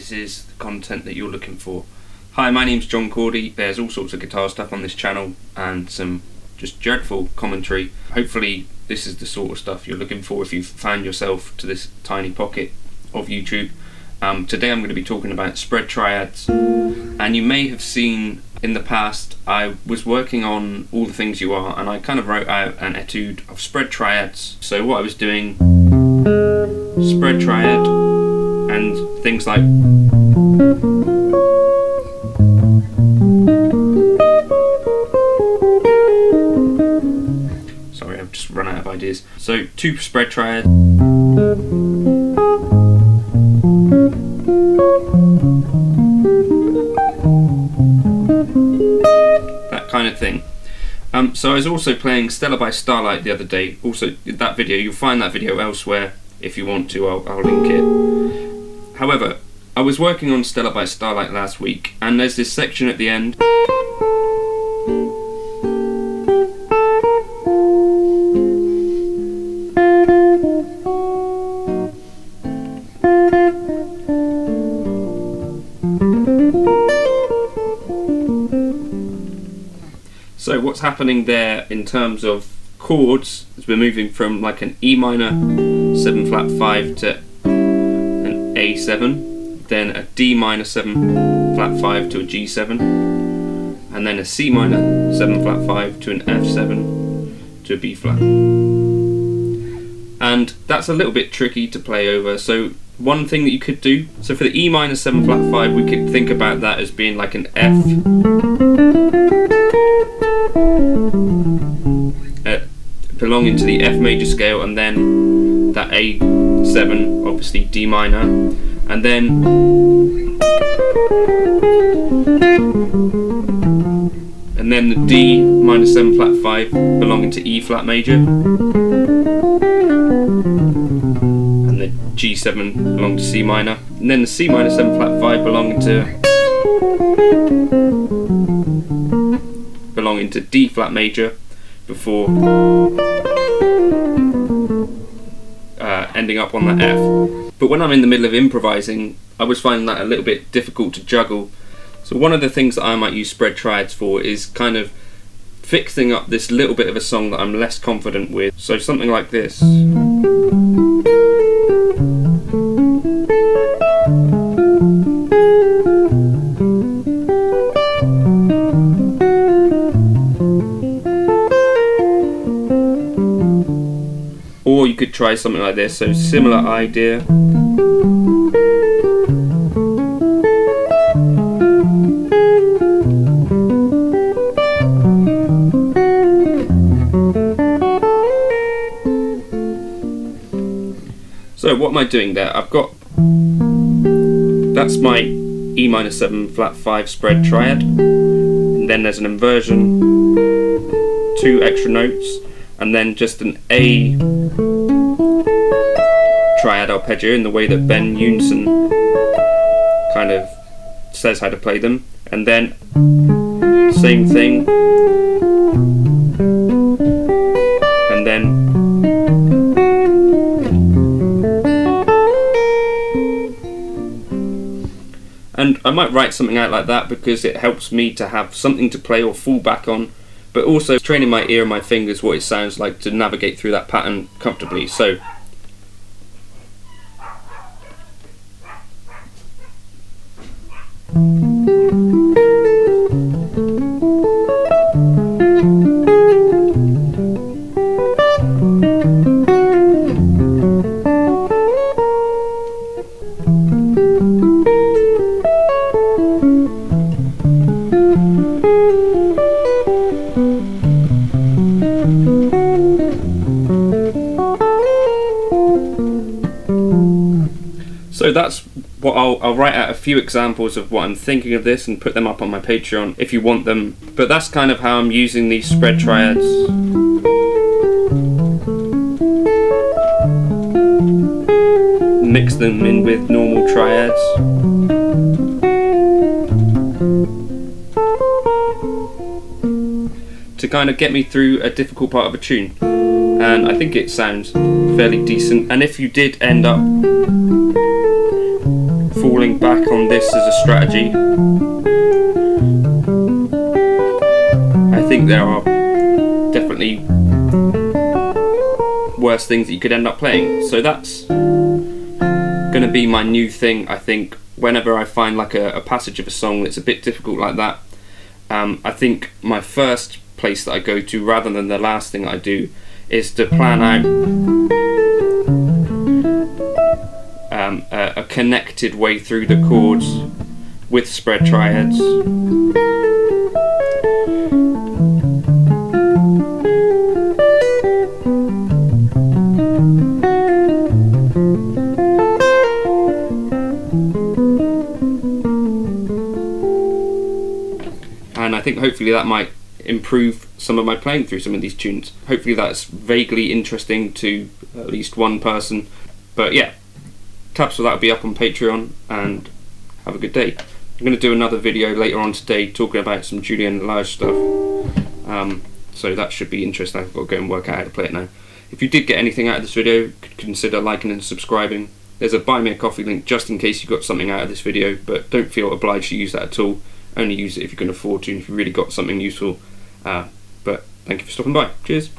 this is the content that you're looking for. Hi, my name's Cordy. There's all sorts of guitar stuff on this channel and some just dreadful commentary. Hopefully this is the sort of stuff you're looking for if you've found yourself to this tiny pocket of YouTube. Today I'm going to be talking about spread triads, and you may have seen in the past I was working on All the Things You Are, and I kind of wrote out an etude of spread triads. So what I was doing, spread triad and things like sorry, I've just run out of ideas. So 2 spread triads, that kind of thing. So I was also playing Stella by Starlight the other day. Also, that video, you'll find that video elsewhere if you want to, I'll link it. However, I was working on Stella by Starlight last week, and there's this section at the end So what's happening there in terms of chords is we're moving from like an E minor 7 flat 5 to an A7, then a D minor 7 flat 5 to a G7, and then a C minor 7 flat 5 to an F7 to a B flat. And that's a little bit tricky to play over. So one thing that you could do, so for the E minor 7 flat 5, we could think about that as being like an F belonging to the F major scale, and then that A7, obviously D minor, and then the D minor 7 flat 5 belonging to E flat major, and the G7 belonging to C minor, and then the C minor 7 flat 5 belonging to D flat major before ending up on that F. But when I'm in the middle of improvising, I was finding that a little bit difficult to juggle. So one of the things that I might use spread triads for is kind of fixing up this little bit of a song that I'm less confident with. So something like this. Or you could try something like this, so similar idea. So what am I doing there? I've got, that's my E minor 7 flat 5 spread triad, and then there's an inversion, 2 extra notes, and then just an A triad arpeggio in the way that Ben Unison kind of says how to play them, and then same thing, and then I might write something out like that because it helps me to have something to play or fall back on, but also training my ear and my fingers what it sounds like to navigate through that pattern comfortably. So So that's what I'll write out a few examples of what I'm thinking of this and put them up on my Patreon if you want them. But that's kind of how I'm using these spread triads. Mix them in with normal triads. To kind of get me through a difficult part of a tune. And I think it sounds fairly decent. And if you did end up falling back on this as a strategy, I think there are definitely worse things that you could end up playing. So that's going to be my new thing, I think. Whenever I find like a passage of a song that's a bit difficult like that, I think my first place that I go to, rather than the last thing I do, is to plan out a connected way through the chords with spread triads. And I think hopefully that might improve some of my playing through some of these tunes. Hopefully that's vaguely interesting to at least one person. But yeah, tabs for that will be up on Patreon, and have a good day. I'm going to do another video later on today talking about some Julian Lage stuff. So that should be interesting. I've got to go and work out how to play it now. If you did get anything out of this video, consider liking and subscribing. There's a buy me a coffee link just in case you got something out of this video, but don't feel obliged to use that at all. Only use it if you can afford to and if you really got something useful. But thank you for stopping by. Cheers.